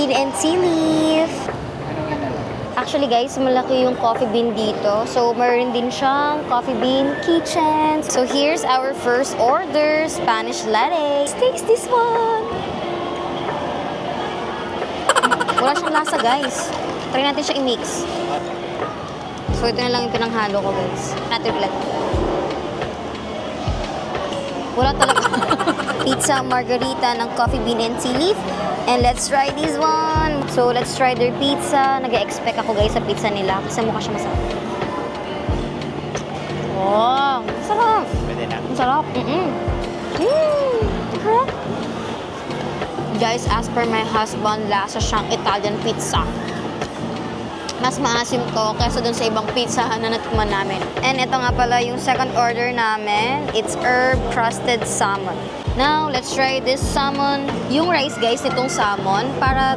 bean and tea leaf. Actually guys, malaki yung coffee bean dito. So, meron din siyang coffee bean kitchen. So, here's our first order, Spanish latte. Let's taste this one. Wala siyang lasa guys. Try natin siya i-mix. So, ito na lang yung pinanghalo ko guys. Natin ulit. Wala talaga. Pizza margarita ng coffee bean and tea leaf. And let's try this one. So, let's try their pizza. Nag-expect ako guys sa pizza nila. Kasi mukha siya masarap. Wow! Masarap! Pwede na. Masarap. Masarap. Guys, as per my husband, lasa siyang Italian pizza. Mas maasim to kaysa dun sa ibang pizzahan na natikman namin. And ito nga pala yung second order namin. It's herb crusted salmon. Now, let's try this salmon. Yung rice guys, nitong salmon, para